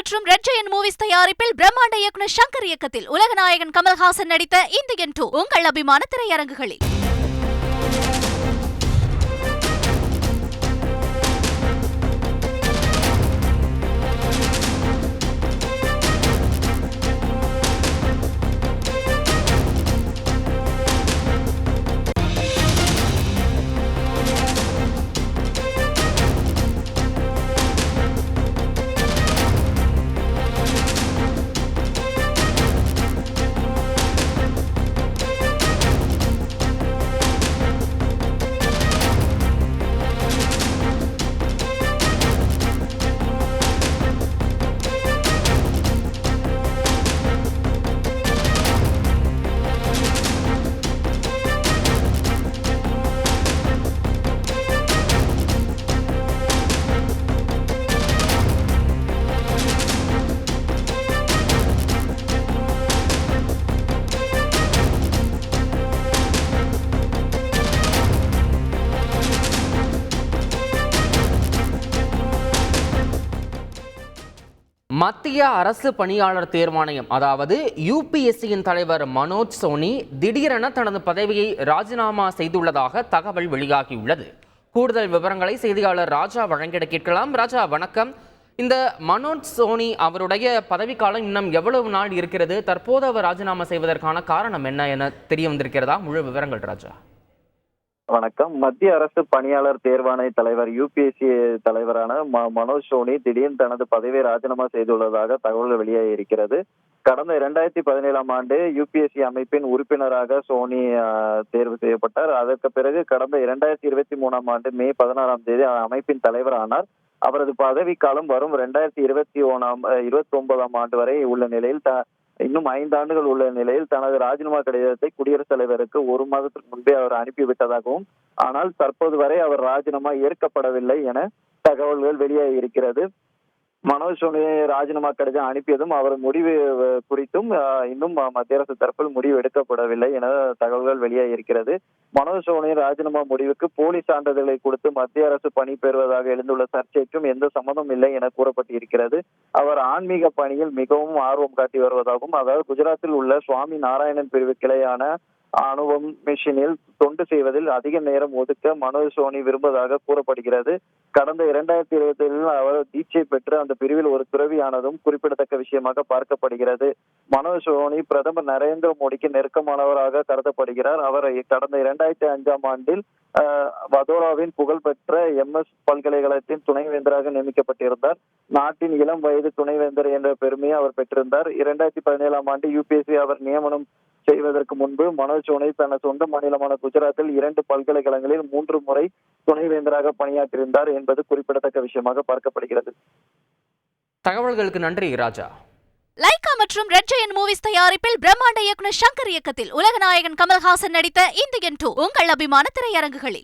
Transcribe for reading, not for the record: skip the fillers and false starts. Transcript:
மற்றும் red giant movies தயாரிப்பில் பிரம்மாண்ட இயக்குனர் சங்கர் இயக்கத்தில் உலகநாயகன் கமல்ஹாசன் நடித்த இந்தியன் 2 உங்கள் அபிமான திரையரங்குகளில். மத்திய அரசு பணியாளர் தேர்வாணையம் அதாவது யுபிஎஸ்சியின் தலைவர் மனோஜ் சோனி திடீரென தனது பதவியை ராஜினாமா செய்துள்ளதாக தகவல் வெளியாகியுள்ளது. கூடுதல் விவரங்களை செய்தியாளர் ராஜா வழங்கிட கேட்கலாம். ராஜா வணக்கம். இந்த மனோஜ் சோனி அவருடைய பதவிக்காலம் இன்னும் எவ்வளவு நாள் இருக்கிறது? தற்போது அவர் ராஜினாமா செய்வதற்கான காரணம் என்ன என தெரிய வந்திருக்கிறதா? முழு விவரங்கள் ராஜா. வணக்கம். மத்திய அரசு பணியாளர் தேர்வாணைய தலைவர் யுபிஎஸ்சி தலைவரான மனோஜ் சோனி திடீர்னு தனது பதவியை ராஜினாமா செய்துள்ளதாக தகவல் வெளியாகி இருக்கிறது. கடந்த 2017ஆம் ஆண்டு யுபிஎஸ்சி அமைப்பின் உறுப்பினராக சோனி தேர்வு செய்யப்பட்டார். அதற்கு பிறகு கடந்த 2023ஆம் ஆண்டு மே 16ஆம் தேதி அமைப்பின் தலைவர் ஆனார். அவரது பதவிக்காலம் வரும் 2029ஆம் ஆண்டு வரை உள்ள நிலையில் இன்னும் 5 ஆண்டுகள் உள்ள நிலையில் தனது ராஜினாமா கடிதத்தை குடியரசுத் தலைவருக்கு 1 மாதத்திற்கு முன்பே அவர் அனுப்பிவிட்டதாகவும், ஆனால் தற்போது வரை அவர் ராஜினாமா ஏற்கப்படவில்லை என தகவல்கள் வெளியாகி இருக்கிறது. மனோஜ் சோனி ராஜினாமா கடிதம் அனுப்பியதும் அவர் முடிவு குறித்தும் இன்னும் மத்திய அரசு தரப்பில் முடிவு எடுக்கப்படவில்லை என தகவல்கள் வெளியாகி இருக்கிறது. மனோஜ் சோனி ராஜினாமா முடிவுக்கு போலி சான்றிதழ்களை கொடுத்து மத்திய அரசு பணி பெறுவதாக எழுந்துள்ள சர்ச்சைக்கும் எந்த சம்மதம் இல்லை என கூறப்பட்டிருக்கிறது. அவர் ஆன்மீக பணியில் மிகவும் ஆர்வம் காட்டி வருவதாகவும், அதாவது குஜராத்தில் உள்ள சுவாமி நாராயணன் பிரிவு கிளையான அனுபம் மிஷினில் தொண்டு செய்வதில் அதிக நேரம் ஒதுக்க மனோஜ் சோனி விரும்புவதாக கூறப்படுகிறது. கடந்த 2020 அவர் தீட்சை பெற்று அந்த பிரிவில் ஒரு துறவியானதும் குறிப்பிடத்தக்க விஷயமாக பார்க்கப்படுகிறது. மனோஜ் சோனி பிரதமர் நரேந்திர மோடிக்கு நெருக்கமானவராக கருதப்படுகிறார். அவர் கடந்த 2005ஆம் ஆண்டில் வதோராவின் புகழ்பெற்ற MS பல்கலைக்கழகத்தின் துணைவேந்தராக நியமிக்கப்பட்டிருந்தார். நாட்டின் இளம் வயது துணைவேந்தர் என்ற பெருமையை அவர் பெற்றிருந்தார். 2017ஆம் ஆண்டு யுபிஎஸ்சி அவர் நியமனம் செய்வதற்கு முன்பு மனோஜ் சோனி தனது சொந்த மாநிலமான குஜராத்தில் 2 பல்கலைக்கழகங்களில் 3 முறை துணைவேந்தராக பணியாற்றியிருந்தார் என்பது குறிப்பிடத்தக்க விஷயமாக பார்க்கப்படுகிறது. தகவல்களுக்கு நன்றி ராஜா. லைகா மற்றும் ரெட் ஜெயண்ட் மூவிஸ் தயாரிப்பில் பிரம்மாண்ட இயக்குனர் சங்கர் இயக்கத்தில் உலகநாயகன் கமல்ஹாசன் நடித்த இந்தியன் 2 உங்கள் அபிமான திரையரங்குகளில்.